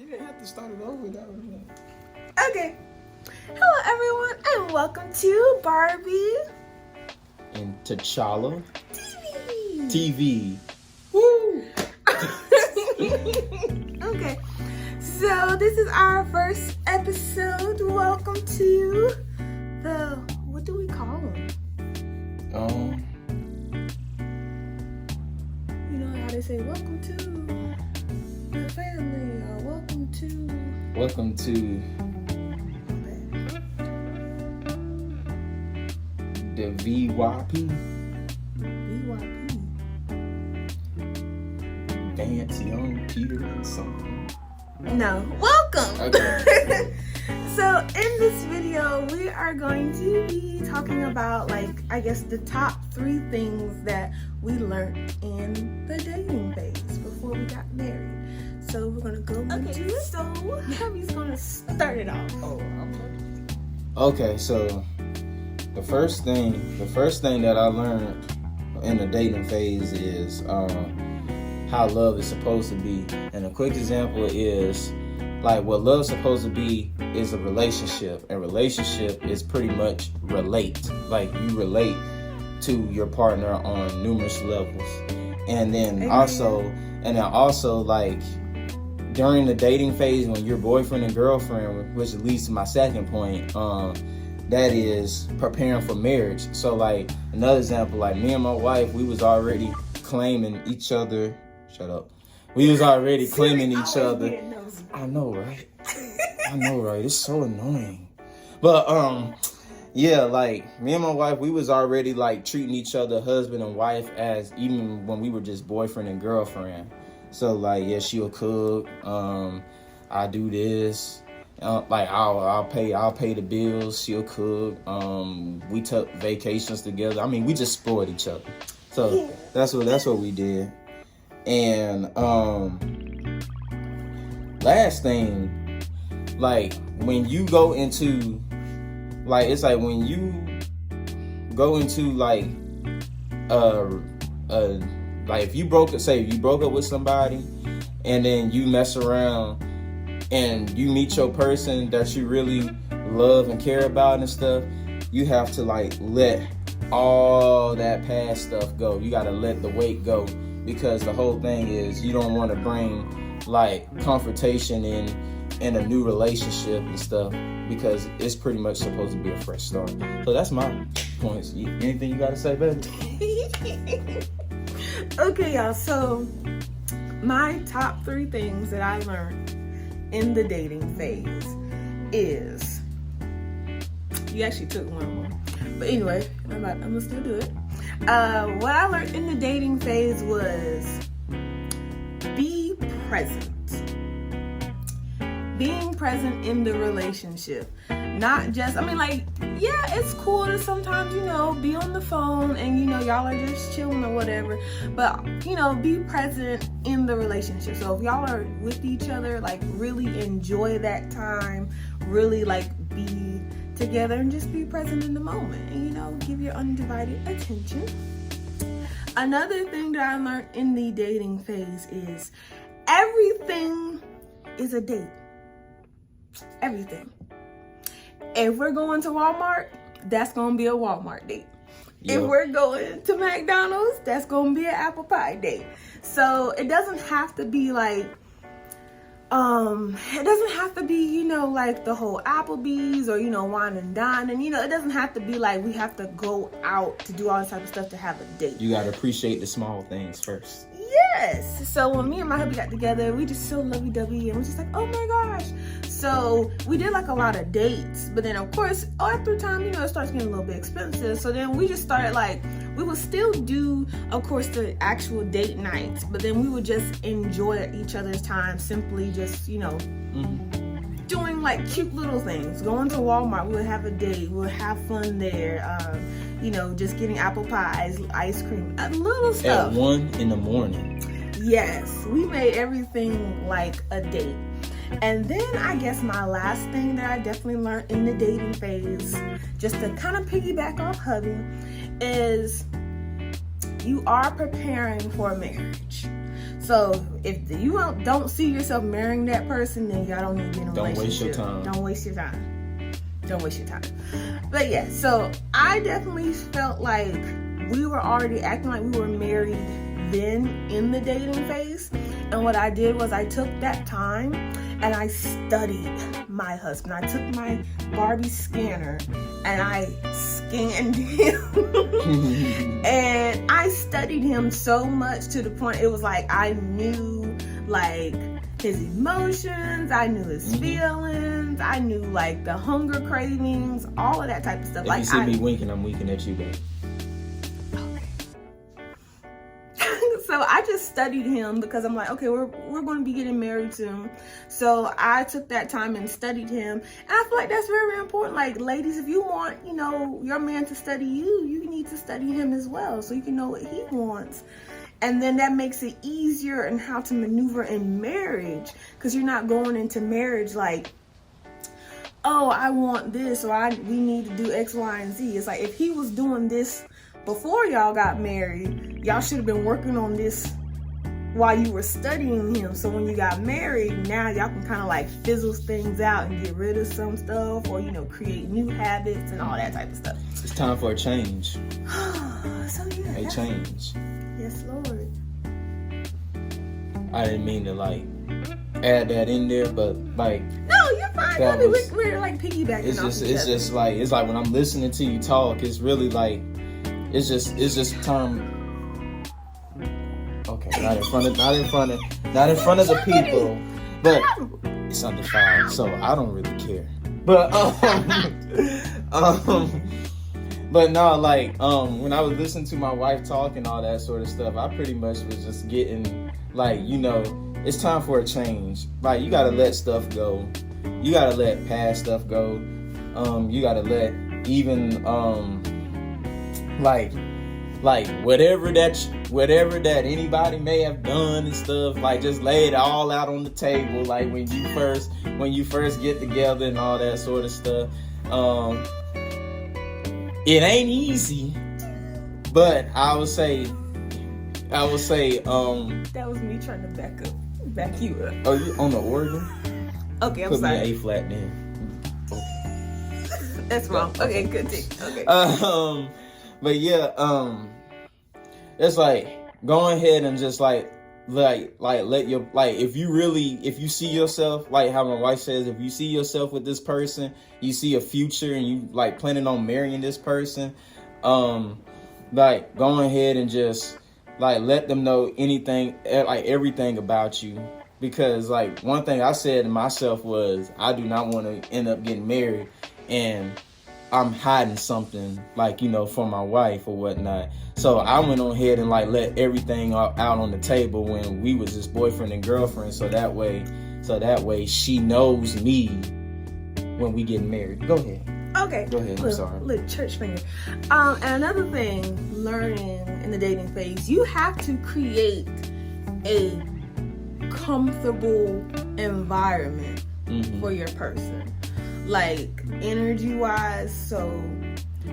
didn't have to start it over. That was it. Okay. Hello, everyone, and welcome to Barbie And T'Challa TV. Woo! Okay. So this is our first episode. Welcome to the, what do we call them? You know how they say, welcome to the family, or welcome to the VYP. BYP. Dance Young Peter and something. No. Welcome. Okay. So in this video, we are going to be talking about, I guess, the top 3 things that we learned in the dating phase before we got married. So we're gonna go into it. So Harvey's gonna start it off. Okay, so the first thing that I learned in the dating phase is how love is supposed to be. And a quick example is what love's supposed to be is a relationship. And relationship is pretty much relate. You relate to your partner on numerous levels. And then also during the dating phase, when you're boyfriend and girlfriend, which leads to my second point, that is preparing for marriage. So another example, me and my wife, we was already claiming each other. Shut up. We was already claiming each other. I know, right? It's so annoying. But yeah, me and my wife, we was already treating each other husband and wife as even when we were just boyfriend and girlfriend. So yeah, she'll cook. I do this. I'll pay the bills. She'll cook. We took vacations together. I mean, we just spoiled each other. So that's what we did. And last thing, when you go into it's when you go into if you broke up with somebody and then you mess around and you meet your person that you really love and care about and stuff, you have to let all that past stuff go. You got to let the weight go, because the whole thing is you don't want to bring confrontation in a new relationship and stuff, because it's pretty much supposed to be a fresh start. So that's my points. Anything you got to say, baby? Okay, y'all. So my top 3 things that I learned in the dating phase is, you actually took one of them, but anyway, I'm gonna still do it. What I learned in the dating phase was be present. Being present in the relationship. Not just, yeah, it's cool to sometimes, be on the phone and, y'all are just chilling or whatever. But, be present in the relationship. So if y'all are with each other, really enjoy that time. Really, be together and just be present in the moment. And, give your undivided attention. Another thing that I learned in the dating phase is everything is a date. Everything. If we're going to Walmart, that's going to be a Walmart date. Yep. If we're going to McDonald's, that's going to be an apple pie date. So it doesn't have to be the whole Applebee's or, wine and dine. And, it doesn't have to be we have to go out to do all this type of stuff to have a date. You got to appreciate the small things first. Yes. So when me and my hubby got together, we just so lovey-dovey and we're just oh my gosh. So we did a lot of dates, but then of course after time, it starts getting a little bit expensive. So then we just started we would still do, of course, the actual date nights, but then we would just enjoy each other's time, simply just doing cute little things. Going to Walmart, we would have a date, we would have fun there. Just getting apple pies, ice cream, little stuff. At 1 a.m. Yes, we made everything like a date. And then I guess my last thing that I definitely learned in the dating phase, just to kind of piggyback off hubby, is you are preparing for marriage. So if you don't see yourself marrying that person, then y'all don't need to be in a Don't relationship. waste your time. Don't waste your time. Don't waste your time. But yeah, so I definitely felt like we were already acting like we were married then in the dating phase. And what I did was I took that time and I studied my husband. I took my Barbie scanner and I scanned him. And I studied him so much to the point it was like I knew like his emotions, I knew his feelings, I knew like the hunger cravings, all of that type of stuff. If like you see me winking, I'm winking at you, babe. So I just studied him because I'm like, okay, we're going to be getting married soon. So I took that time and studied him. And I feel like that's very, very important. Like, ladies, if you want, you know, your man to study you, you need to study him as well so you can know what he wants. And then that makes it easier in how to maneuver in marriage, because you're not going into marriage like, oh, I want this, or we need to do X, Y, and Z. It's like if he was doing this before y'all got married, y'all should have been working on this while you were studying him. So when you got married, now y'all can kind of like fizzle things out and get rid of some stuff, or, you know, create new habits and all that type of stuff. It's time for a change. So yeah. A change. Yes, Lord. I didn't mean to like add that in there, but like No, you're fine. I mean, we're like piggybacking. It's just like when I'm listening to you talk, it's really like it's just time. Okay, not in front of the people, but it's under 5, so I don't really care. But but no, like when I was listening to my wife talk and all that sort of stuff, I pretty much was just getting like, you know, it's time for a change. Like, you gotta let stuff go. You gotta let past stuff go. You gotta let even like whatever that anybody may have done and stuff, like just lay it all out on the table. Like when you first get together and all that sort of stuff. It ain't easy, but I would say that was me trying to back you up. Oh, you on the organ? Okay, I'm Put sorry. me an A flat then. Okay. That's wrong. Okay, good thing. Okay. But yeah, it's like go ahead and just like let your, like, if you see yourself, like how my wife says, if you see yourself with this person, you see a future and you like planning on marrying this person, like go ahead and just like let them know anything, like everything about you. Because like one thing I said to myself was, I do not want to end up getting married and I'm hiding something, like, you know, from my wife or whatnot. So I went on ahead and like let everything out on the table when we was just boyfriend and girlfriend. So that way she knows me when we get married. Go ahead. Okay. Go ahead. I'm sorry. Little church finger. And another thing, learning in the dating phase, you have to create a comfortable environment for your person, like energy wise. So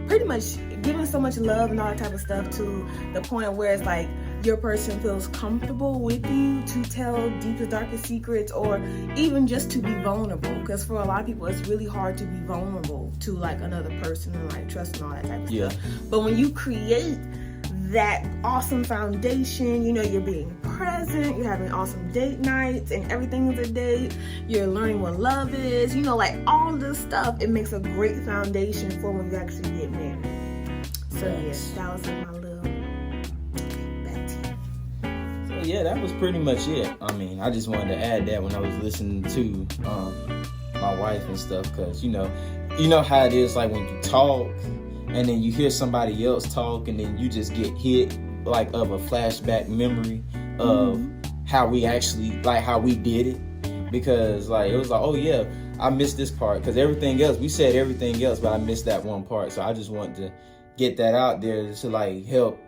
pretty much giving so much love and all that type of stuff to the point where it's like your person feels comfortable with you to tell deepest, darkest secrets, or even just to be vulnerable. Because for a lot of people, it's really hard to be vulnerable to like another person and like trust and all that type of stuff. But when you create that awesome foundation, you know, you're being present, you're having awesome date nights and everything is a date, you're learning what love is, you know, like all this stuff, it makes a great foundation for when you actually get married. So yes, that was my little back to you. So yeah, that was pretty much it. I mean, I just wanted to add that when I was listening to my wife and stuff, because you know how it is, like when you talk and then you hear somebody else talk and then you just get hit like of a flashback memory of how we actually, like how we did it. Because like it was like, oh yeah, I missed this part, because everything else, we said everything else, but I missed that one part. So I just wanted to get that out there to like help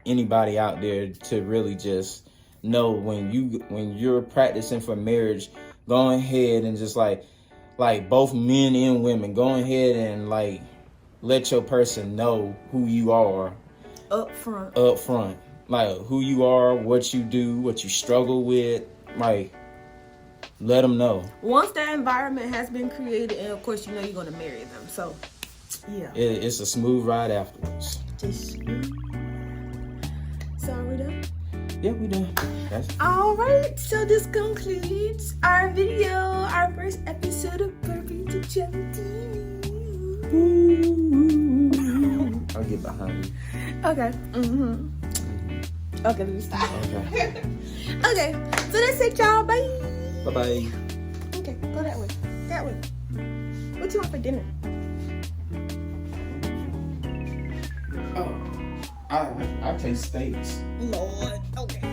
anybody out there to really just know when you're practicing for marriage, go ahead and just like both men and women, go ahead and like let your person know who you are up front. like who you are, what you do, what you struggle with, like let them know. Once that environment has been created, and of course you know you're gonna marry them, so yeah, it's a smooth ride afterwards. Just so are we done? Yeah, we done. All right, so this concludes our video, our first episode of Barbie the Channel. I'll get behind you. Okay. Okay, let me stop. Okay. Okay, so that's it, y'all. Bye. Bye-bye. Okay, go that way. That way. What you want for dinner? Oh, I taste steaks. Lord. Okay.